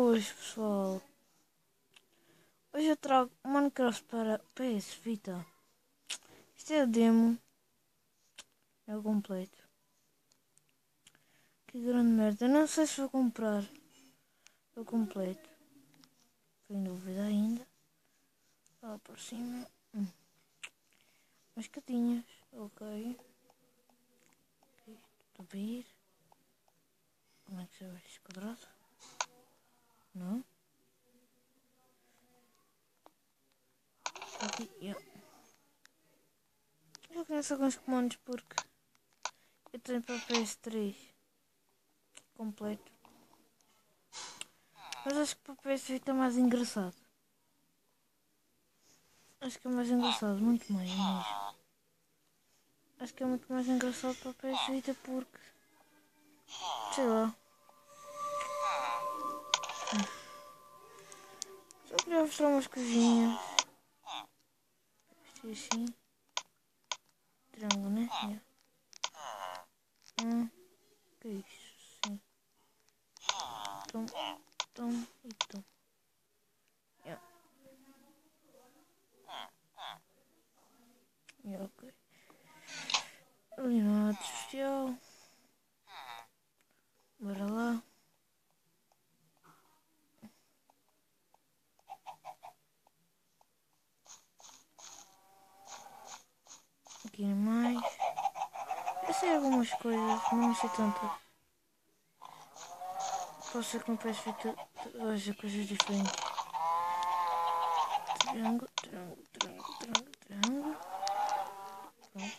hoje, pessoal? Hoje eu trago Minecraft para PS Vita. Isto é a demo. É o completo. Que grande merda. Eu não sei se vou comprar o completo. Estou em dúvida ainda. Lá por cima. Umas catinhas. Ok. Estou a ver. Como é que se vê este quadrado? Não? Aqui, yeah. Eu conheço alguns comandos porque eu tenho para PS3 completo. Mas acho que para PS Vita é mais engraçado. Acho que é mais engraçado, muito mais mesmo. Acho que é muito mais engraçado para PS Vita porque, sei lá. Só queria mostrar umas coisinhas. Isto é assim. Triângulo, né? Yeah. Que é isso? Sim. Tom e tom. Yeah. Yeah, ok. Ali não há nada de especial. Bora lá. Aqui mais. Eu sei algumas coisas, mas não sei tantas. Pode ser que no PS Vita haja coisas diferentes. Triângulo, triângulo, triângulo, triângulo, triângulo. Pronto.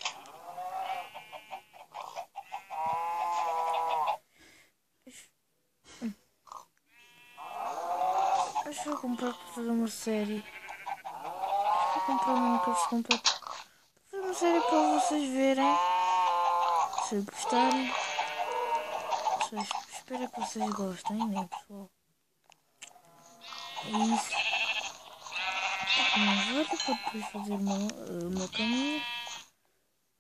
Acho que vou comprar para fazer uma série. Vou comprar um Minecraft completo. Para fazer uma série para vocês verem. Se gostarem. Espero que vocês gostem, né, pessoal? É isso. Uma volta para depois fazer o meu caminho.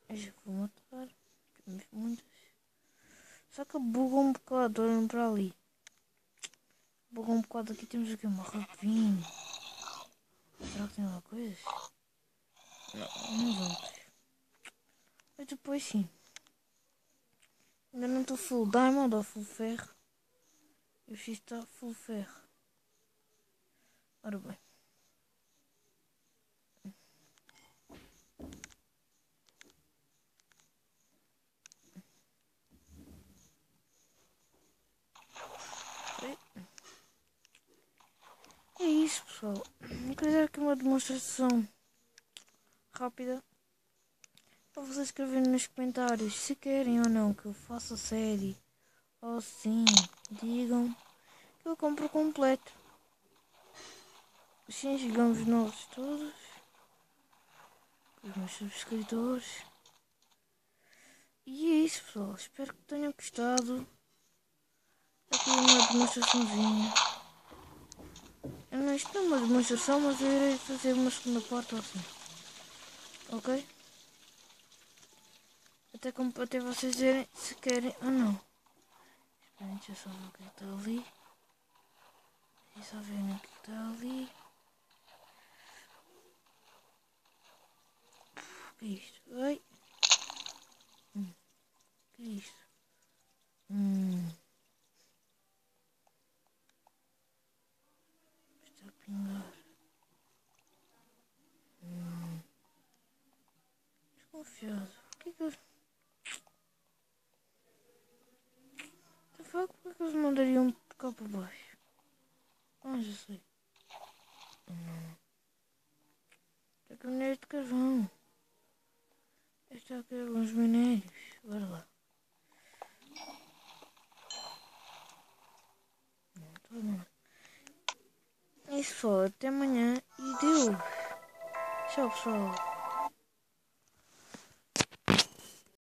Eu já vou matar. Temos muitas. Só que bugou um bocado, olhem para ali. Bugou um bocado aqui, temos aqui uma rapinha. Será que tem alguma coisa? Não vamos. Mas depois sim. Ainda não estou full diamond ou full ferro. Eu fiz estar full ferro. Ora bem. É isso, pessoal. Vou fazer aqui uma demonstração rápida para vocês escreverem nos comentários se querem ou não que eu faça série. Ou sim, digam que eu compro completo. Assim chegamos nós todos, os meus subscritores. E é isso, pessoal. Espero que tenham gostado. Aqui uma demonstraçãozinha. Isto não é uma demonstração, mas eu irei fazer uma segunda parte ou assim. Ok? Até vocês dizerem se querem ou não. Esperem, deixa eu só ver o que está ali. Deixa eu só ver o que está ali. O que é isto? Oi? O que é isto? Está a pingar. Desconfiado. O que é que eu... Por que eles mandariam cá para baixo? Já sei. Está aqui minério de carvão. Está aqui alguns minérios. Bora lá. Não, estou mal. É isso, pessoal. Até amanhã e Deus. Tchau, pessoal.